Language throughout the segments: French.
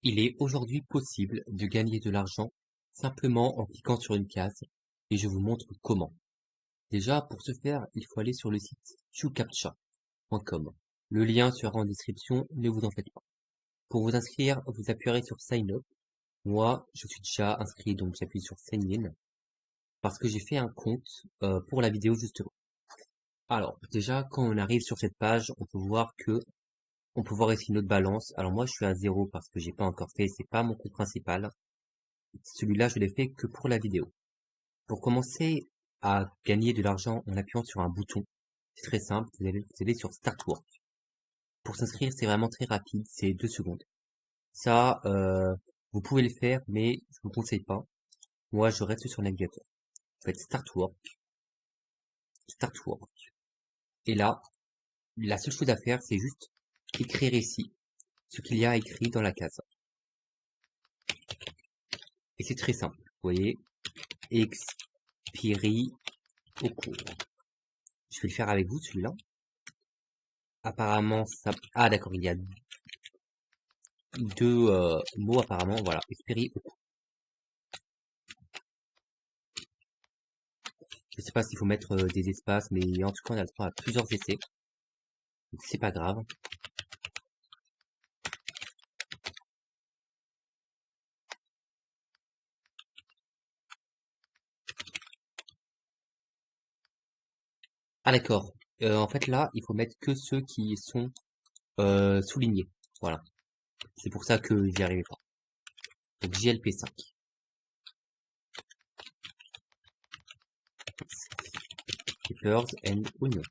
Il est aujourd'hui possible de gagner de l'argent simplement en cliquant sur une case et je vous montre comment. Déjà, pour ce faire, il faut aller sur le site qcaptcha.com. Le lien sera en description, ne vous en faites pas. Pour vous inscrire, vous appuierez sur Sign Up. Moi, je suis déjà inscrit, donc j'appuie sur Sign In parce que j'ai fait un compte pour la vidéo justement. Alors, déjà, quand on arrive sur cette page, on peut voir ici notre balance. Alors moi, je suis à 0 parce que j'ai pas encore fait, c'est pas mon compte principal. Celui-là, je l'ai fait que pour la vidéo. Pour commencer à gagner de l'argent en appuyant sur un bouton, c'est très simple, vous allez sur Start Work. Pour s'inscrire, c'est vraiment très rapide, c'est 2 secondes. Ça, vous pouvez le faire, mais je vous conseille pas. Moi, je reste sur le navigateur. Vous faites Start Work, Start Work. Et là, la seule chose à faire, c'est juste écrire ici ce qu'il y a écrit dans la case. Et c'est très simple. Vous voyez, Expiri au cours. Je vais le faire avec vous, celui-là. Apparemment, ça... Ah, d'accord, il y a deux mots apparemment. Voilà, Expiri au cours. Je sais pas s'il faut mettre des espaces, mais en tout cas, on a le droit à plusieurs essais. Donc, c'est pas grave. Ah, d'accord. En fait, là, il faut mettre que ceux qui sont soulignés. Voilà. C'est pour ça que j'y arrivais pas. Donc, JLP5. Peppers and Onion.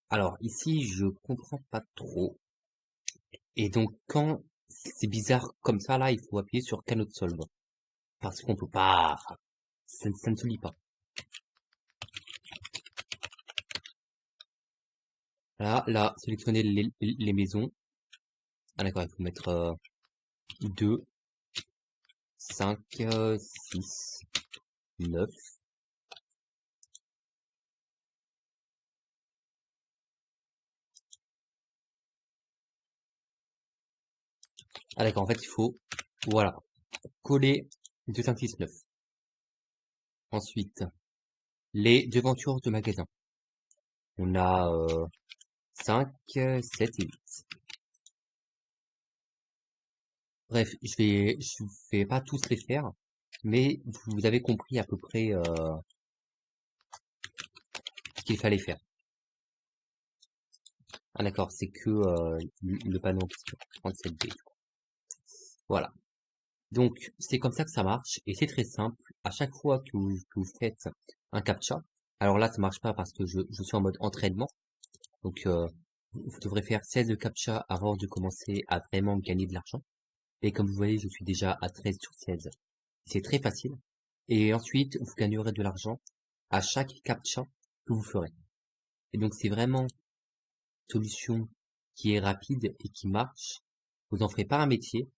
Alors, ici, je comprends pas trop. Et donc, quand c'est bizarre comme ça, là, il faut appuyer sur Cannot Solve. Parce qu'on peut pas... Ça ne se lit pas. Là, sélectionnez les maisons. Ah d'accord, il faut mettre 2, 5, 6, 9. Ah d'accord, en fait, il faut, voilà, coller 2, 5, 6, 9. Ensuite, les devantures de magasin. On a 5, 7 et 8. Bref, je vais pas tous les faire, mais vous avez compris à peu près ce qu'il fallait faire. Ah d'accord, c'est que le panneau en question, 37B. Voilà. Donc, c'est comme ça que ça marche, et c'est très simple. À chaque fois que vous faites un captcha, alors là, ça marche pas parce que je suis en mode entraînement. Donc, vous devrez faire 16 captcha avant de commencer à vraiment gagner de l'argent. Et comme vous voyez, je suis déjà à 13 sur 16. C'est très facile. Et ensuite, vous gagnerez de l'argent à chaque captcha que vous ferez. Et donc, c'est vraiment une solution qui est rapide et qui marche. Vous en ferez pas un métier,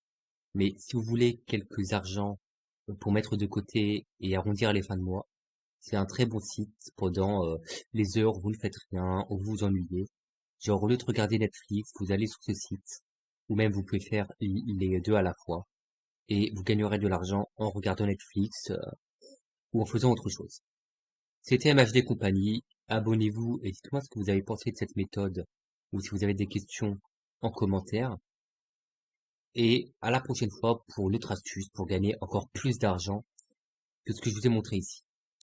mais si vous voulez quelques argent pour mettre de côté et arrondir les fins de mois, c'est un très bon site pendant les heures où vous ne faites rien, où vous vous ennuyez. Genre, au lieu de regarder Netflix, vous allez sur ce site, ou même vous pouvez faire les deux à la fois, et vous gagnerez de l'argent en regardant Netflix ou en faisant autre chose. C'était MHD Compagnie, abonnez-vous et dites-moi ce que vous avez pensé de cette méthode, ou si vous avez des questions en commentaire, et à la prochaine fois pour une autre astuce pour gagner encore plus d'argent que ce que je vous ai montré ici.